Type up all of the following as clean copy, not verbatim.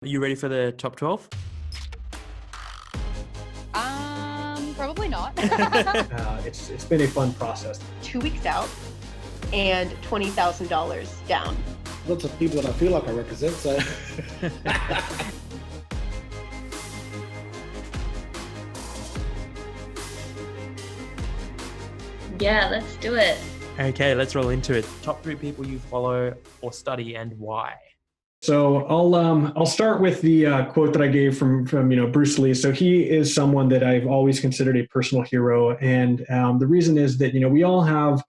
Are you ready for the top 12? Probably not. It's been a fun process. 2 weeks out and $20,000 down. Lots of people that I feel like I represent, so. Yeah, let's do it. Okay, let's roll into it. Top 3 people you follow or study and why? So I'll start with the quote that I gave from Bruce Lee. So he is someone that I've always considered a personal hero, and the reason is that we all have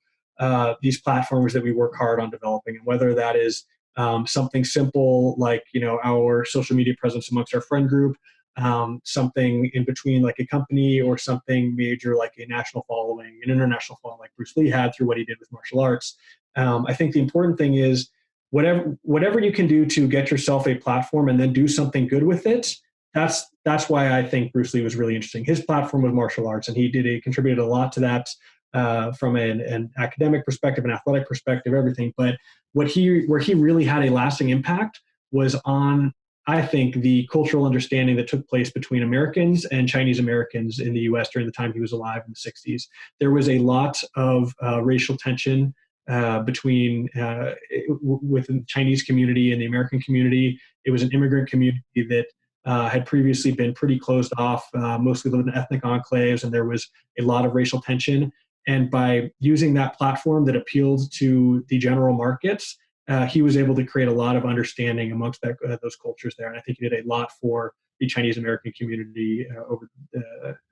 these platforms that we work hard on developing, and whether that is something simple like our social media presence amongst our friend group, something in between like a company, or something major like a national following, an international following like Bruce Lee had through what he did with martial arts. I think the important thing is whatever you can do to get yourself a platform and then do something good with it. That's why I think Bruce Lee was really interesting. His platform was martial arts, and he contributed a lot to that from an academic perspective, an athletic perspective, everything. But where he really had a lasting impact was on, I think, the cultural understanding that took place between Americans and Chinese Americans in the U.S. during the time he was alive in the 60s. There was a lot of racial tension within the Chinese community and the American community. It was an immigrant community that had previously been pretty closed off, mostly lived in ethnic enclaves, and there was a lot of racial tension. And by using that platform that appealed to the general markets, he was able to create a lot of understanding amongst those cultures there. And I think he did a lot for the Chinese American community over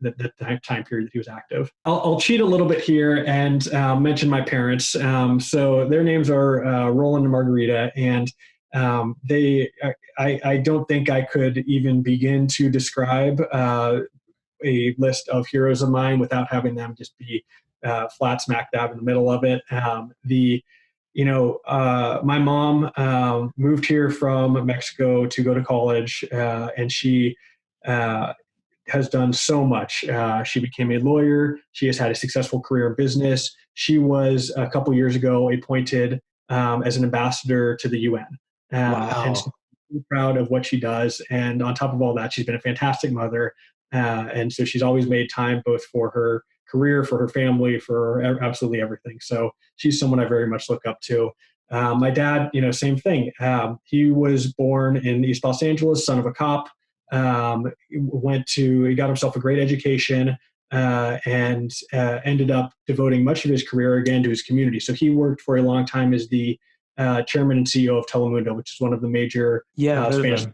the time period that he was active. I'll cheat a little bit here and mention my parents. So their names are Roland and Margarita, and I don't think I could even begin to describe a list of heroes of mine without having them just be flat smack dab in the middle of it. My mom moved here from Mexico to go to college, and she has done so much. She became a lawyer. She has had a successful career in business. She was a couple years ago appointed as an ambassador to the UN. Wow. And so I'm proud of what she does. And on top of all that, she's been a fantastic mother. And so she's always made time both for her career, for her family, for absolutely everything. So she's someone I very much look up to. My dad, same thing. He was born in East Los Angeles, son of a cop. He got himself a great education, and ended up devoting much of his career again to his community. So he worked for a long time as the chairman and CEO of Telemundo, which is one of the major Spanish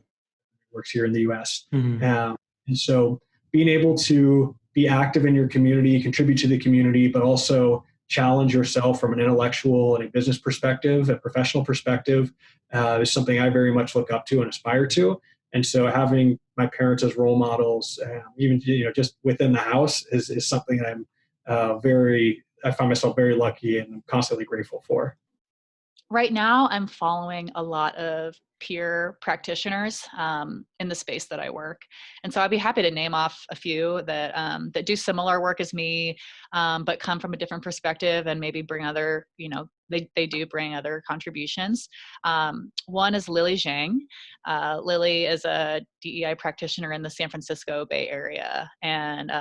networks here in the U.S. Mm-hmm. And so being able to be active in your community, contribute to the community, but also challenge yourself from an intellectual and a business perspective, a professional perspective, is something I very much look up to and aspire to. And so having my parents as role models, even just within the house, is something I'm I find myself very lucky and I'm constantly grateful for. Right now, I'm following a lot of peer practitioners in the space that I work. And so I'd be happy to name off a few that do similar work as me, but come from a different perspective and maybe bring other, they do bring other contributions. One is Lily Zhang. Lily is a DEI practitioner in the San Francisco Bay Area. And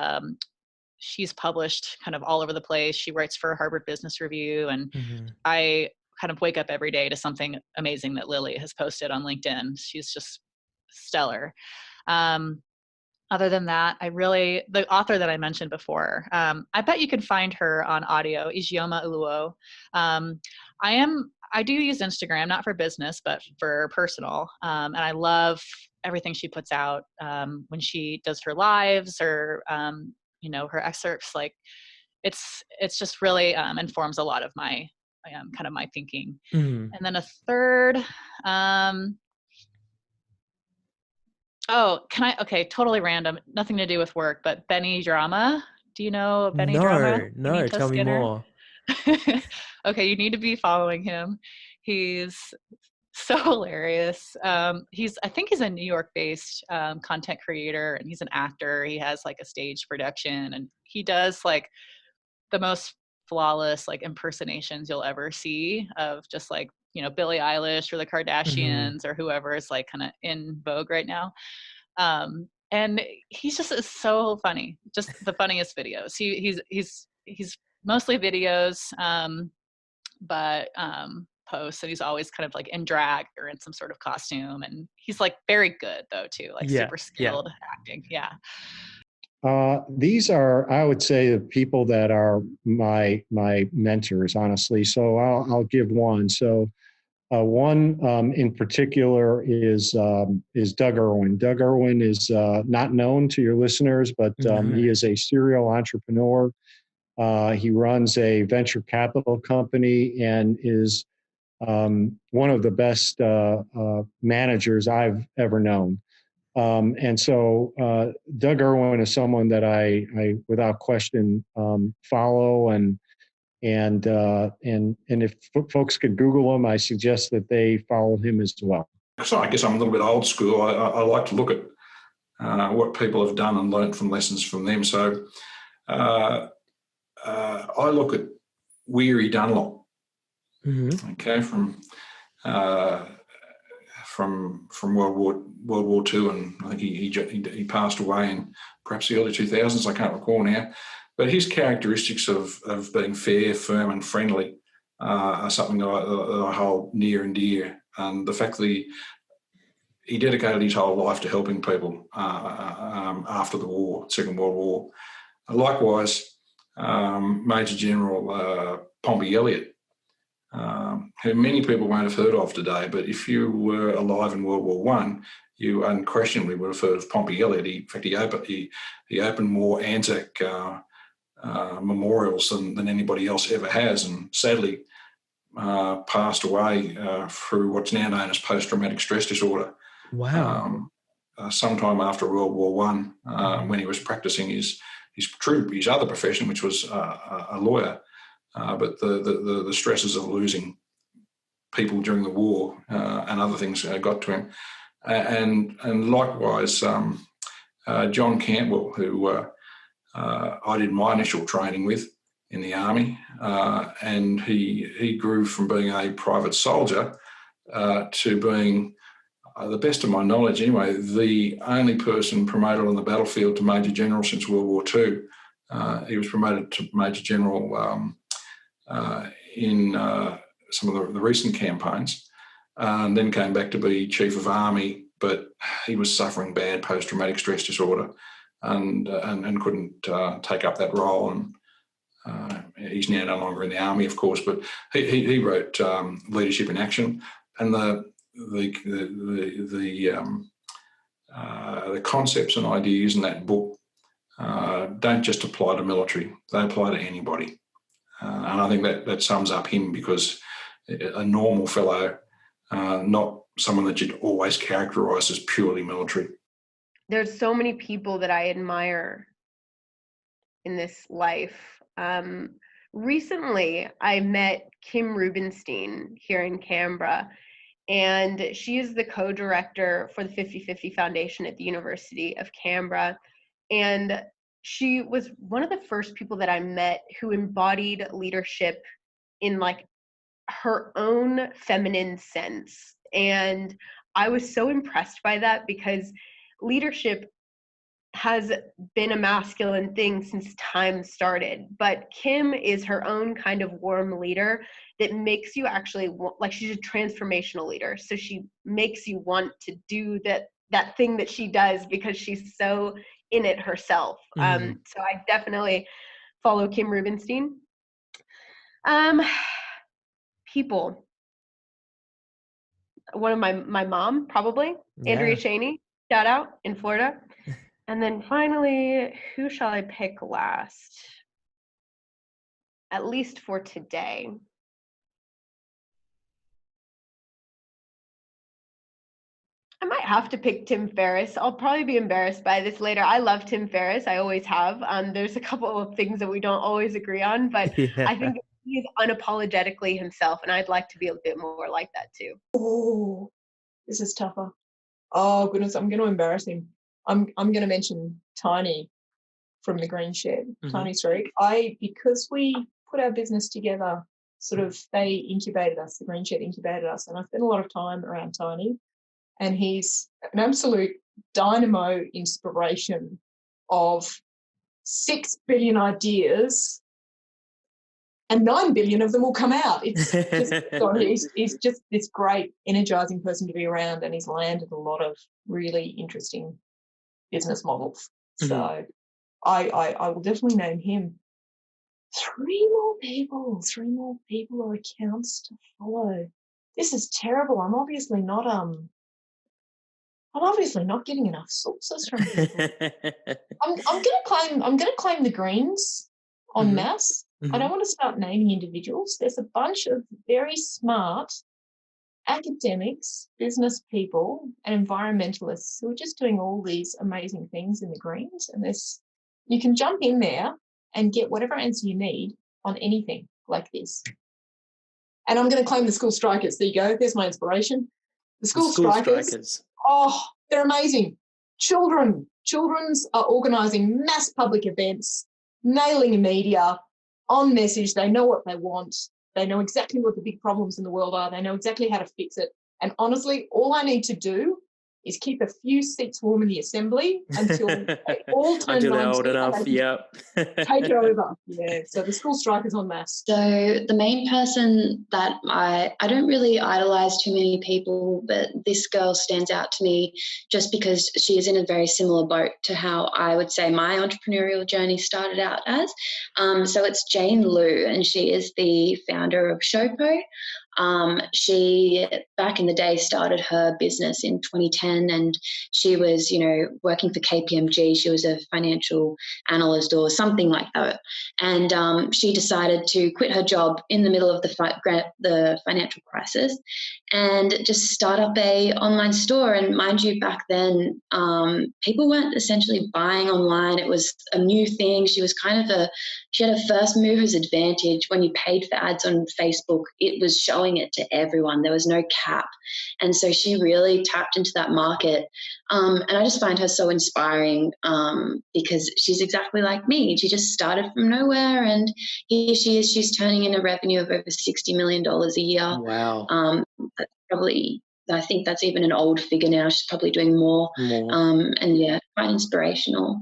she's published kind of all over the place. She writes for Harvard Business Review. And I kind of wake up every day to something amazing that Lily has posted on LinkedIn. She's just stellar. Other than that, the author that I mentioned before, I bet you can find her on audio, Ijeoma Oluo. I do use Instagram, not for business, but for personal. And I love everything she puts out when she does her lives or, her excerpts. Like it's just really informs a lot of my kind of my thinking. And then a third, okay, totally random, nothing to do with work, but Benny Drama. Do you know Benny Drama? No, tell me more. Okay, you need to be following him. He's so hilarious. I think he's a New York-based content creator, and he's an actor. He has like a stage production, and he does like the most flawless like impersonations you'll ever see of just like Billie Eilish or the Kardashians or whoever is like kind of in vogue right now. And he's just is so funny, just the funniest videos. He's mostly videos, but posts, and he's always kind of like in drag or in some sort of costume, and he's like very good though too, like super skilled acting. Yeah. These are, I would say, the people that are my mentors, honestly. So I'll give one. So one in particular is Doug Irwin. Doug Irwin is not known to your listeners, but he is a serial entrepreneur. He runs a venture capital company and is one of the best managers I've ever known. And so Doug Irwin is someone that I without question follow, and if folks could Google him, I suggest that they follow him as well. So I guess I'm a little bit old school. I like to look at what people have done and learnt from lessons from them. So I look at Weary Dunlop. Okay, from World War II, and I think he passed away in perhaps the early 2000s. I can't recall now, but his characteristics of being fair, firm, and friendly are something that I hold near and dear. And the fact that he dedicated his whole life to helping people after the war, Second World War. Likewise, Major General Pompey Elliott, who many people won't have heard of today, but if you were alive in World War I, you unquestionably would have heard of Pompey Elliott. In fact, he opened more Anzac memorials than anybody else ever has, and sadly passed away through what's now known as post-traumatic stress disorder. Wow. Sometime after World War I, when he was practicing his other profession, which was a lawyer. But the stresses of losing people during the war and other things got to him. And likewise, John Campbell, who I did my initial training with in the Army, and he grew from being a private soldier to being, the best of my knowledge anyway, the only person promoted on the battlefield to Major General since World War II. He was promoted to Major General in some of the recent campaigns, and then came back to be Chief of Army, but he was suffering bad post-traumatic stress disorder and couldn't take up that role. And he's now no longer in the Army, of course, but he wrote Leadership in Action, and the concepts and ideas in that book don't just apply to military, they apply to anybody. And I think that sums up him, because a normal fellow, not someone that you'd always characterise as purely military. There's so many people that I admire in this life. Recently, I met Kim Rubenstein here in Canberra, and she is the co-director for the 50/50 Foundation at the University of Canberra. And she was one of the first people that I met who embodied leadership in like her own feminine sense. And I was so impressed by that, because leadership has been a masculine thing since time started. But Kim is her own kind of warm leader that makes you actually like, she's a transformational leader. So she makes you want to do that thing that she does, because she's so in it herself. So I definitely follow Kim Rubenstein. People. One of my mom, probably. Yeah. Andrea Cheney, shout out, in Florida. And then finally, who shall I pick last? At least for today. I might have to pick Tim Ferriss. I'll probably be embarrassed by this later. I love Tim Ferriss. I always have. There's a couple of things that we don't always agree on, but I think he is unapologetically himself, and I'd like to be a bit more like that too. Oh, this is tougher. Oh goodness, I'm going to embarrass him. I'm going to mention Tiny from the Green Shed, Tiny Street. Because we put our business together they incubated us, the Green Shed incubated us, and I spent a lot of time around Tiny, and he's an absolute dynamo inspiration of 6 billion ideas, and 9 billion of them will come out. It's just, he's just this great, energizing person to be around, and he's landed a lot of really interesting business models. Mm-hmm. So I will definitely name him. 3 more people or accounts to follow. This is terrible. I'm obviously not getting enough sources from people. I'm gonna claim the Greens en Mm-hmm. masse. Mm-hmm. I don't want to start naming individuals. There's a bunch of very smart academics, business people, and environmentalists who are just doing all these amazing things in the Greens. And you can jump in there and get whatever answer you need on anything like this. And I'm going to claim the school strikers. There you go. There's my inspiration. The school strikers. Oh, they're amazing. Children's are organising mass public events, nailing media, on message. They know what they want. They know exactly what the big problems in the world are. They know exactly how to fix it. And honestly, all I need to do is keep a few seats warm in the assembly until they all turn until 90 they're old enough. Yep. take over. Yeah. So the school strikers en masse. So the main person that I don't really idolize too many people, but this girl stands out to me just because she is in a very similar boat to how I would say my entrepreneurial journey started out as. So it's Jane Liu, and she is the founder of Showpo. She, back in the day, started her business in 2010, and she was, working for KPMG. She was a financial analyst or something like that. And she decided to quit her job in the middle of the financial crisis and just start up a online store. And mind you, back then, people weren't essentially buying online. It was a new thing. She had a first mover's advantage. When you paid for ads on Facebook, it was showing it to everyone. There was no cap. And so she really tapped into that market. And I just find her so inspiring because she's exactly like me. She just started from nowhere, and here she is. She's turning in a revenue of over $60 million a year. Wow. That's probably, I think that's even an old figure now. She's probably doing more. And yeah, quite inspirational.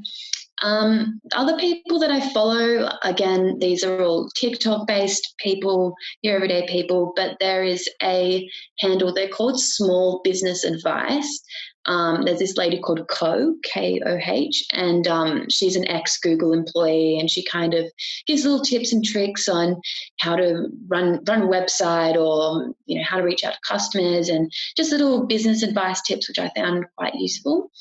Other people that I follow, again, these are all TikTok-based people, your everyday people, but there is a handle, they're called Small Business Advice. There's this lady called K-O-H, and she's an ex-Google employee, and she kind of gives little tips and tricks on how to run a website, or how to reach out to customers, and just little business advice tips, which I found quite useful.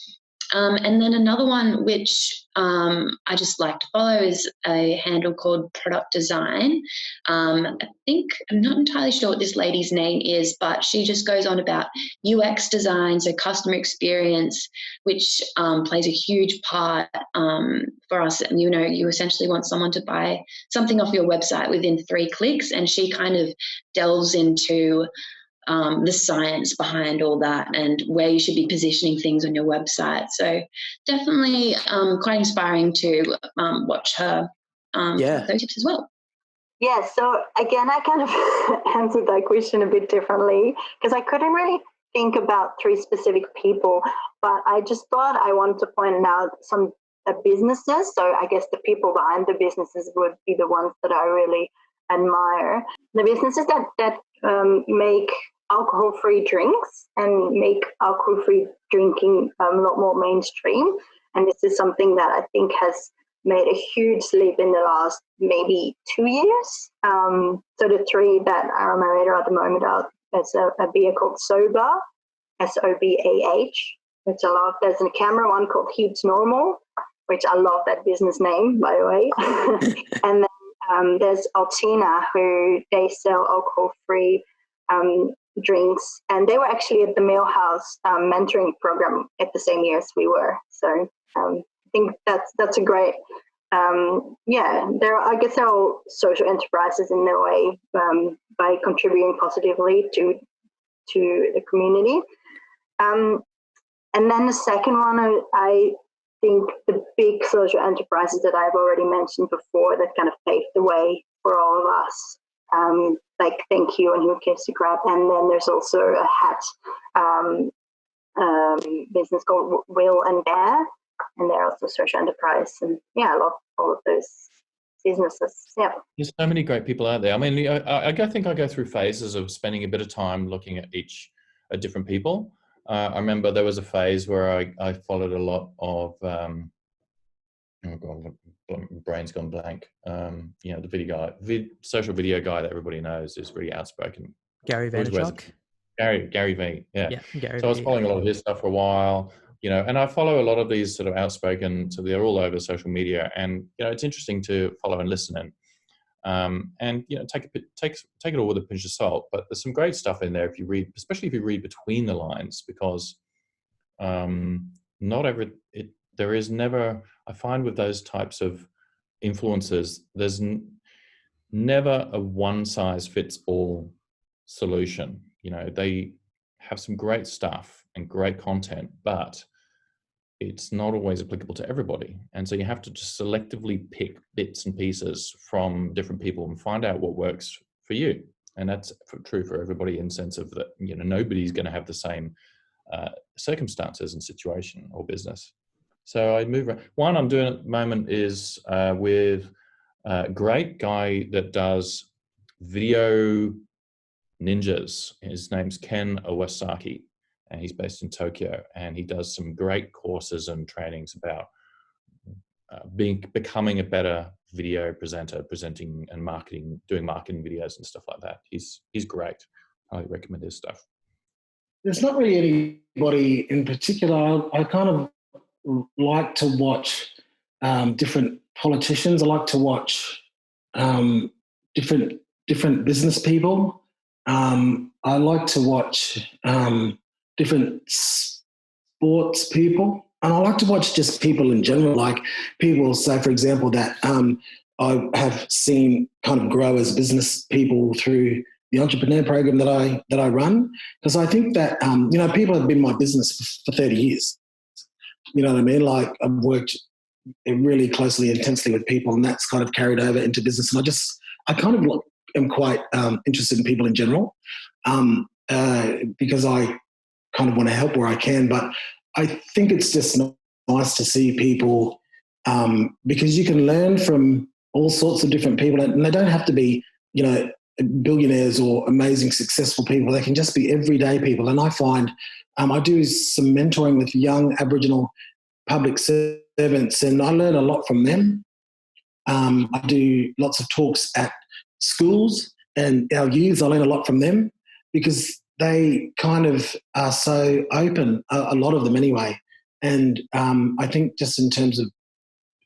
And then another one which I just like to follow is a handle called Product Design. I'm not entirely sure what this lady's name is, but she just goes on about UX design, so customer experience, which plays a huge part for us. And, you essentially want someone to buy something off your website within 3 clicks, and she kind of delves into the science behind all that and where you should be positioning things on your website. So definitely quite inspiring to watch her those tips as well. Yeah, so again, I kind of answered that question a bit differently because I couldn't really think about 3 specific people, but I just thought I wanted to point out some businesses. So I guess the people behind the businesses would be the ones that I really admire. The businesses that make alcohol-free drinks and make alcohol-free drinking a lot more mainstream. And this is something that I think has made a huge leap in the last maybe 2 years. So the 3 that are on my radar at the moment are a beer called Sober, S-O-B-A-H, which I love. There's a camera one called Heaps Normal, which I love that business name, by the way. And then there's Altina, who they sell alcohol-free drinks, and they were actually at the Millhouse mentoring program at the same year as we were. So I think that's a great, I guess they're all social enterprises in their way by contributing positively to the community. And then the second one, I think the big social enterprises that I've already mentioned before that kind of paved the way for all of us like thank you and who gives you crap. And then there's also a hat business called Will and Bear, and they're also social enterprise. And yeah, I love all of those businesses. Yeah. There's so many great people out there. I mean, I think I go through phases of spending a bit of time looking at different people. I remember there was a phase where I followed a lot of, oh God, brain's gone blank. You know, the video guy, social video guy that everybody knows is really outspoken. Gary Vaynerchuk. Gary V. Yeah. Gary So I was following a lot of his stuff for a while, you know, and I follow a lot of these sort of outspoken, so they're all over social media, and you know, it's interesting to follow and listen in. And you know, take it all with a pinch of salt. But there's some great stuff in there if you read, especially if you read between the lines, because there is never. I find with those types of influencers, there's never a one size fits all solution. You know, they have some great stuff and great content, but it's not always applicable to everybody. And so you have to just selectively pick bits and pieces from different people and find out what works for you. And that's true for everybody in the sense of that, you know, nobody's going to have the same circumstances and situation or business. So I move around. One I'm doing at the moment is with a great guy that does video ninjas. His name's Ken Owasaki, and he's based in Tokyo, and he does some great courses and trainings about becoming a better video presenter, presenting and marketing, doing marketing videos and stuff like that. He's great. I recommend his stuff. There's not really anybody in particular. I kind of like to watch different politicians. I like to watch different business people. I like to watch different sports people, and I like to watch just people in general, like people, say, for example, that I have seen kind of grow as business people through the entrepreneur program that I run, because I think that, you know, people have been in my business for 30 years. You know what I mean? Like, I've worked really closely, intensely with people, and that's kind of carried over into business. And I kind of am quite interested in people in general, because I kind of want to help where I can. But I think it's just nice to see people, because you can learn from all sorts of different people, and they don't have to be, you know, billionaires or amazing successful people. They can just be everyday people. And I find I do some mentoring with young Aboriginal public servants, and I learn a lot from them. I do lots of talks at schools, and our youths, I learn a lot from them, because they kind of are so open, a lot of them anyway. And I think just in terms of,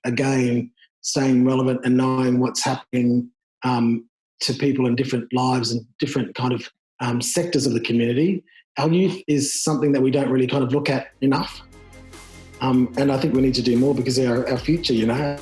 again, staying relevant and knowing what's happening to people in different lives and different kind of sectors of the community, our youth is something that we don't really kind of look at enough. And I think we need to do more, because they're our future, you know.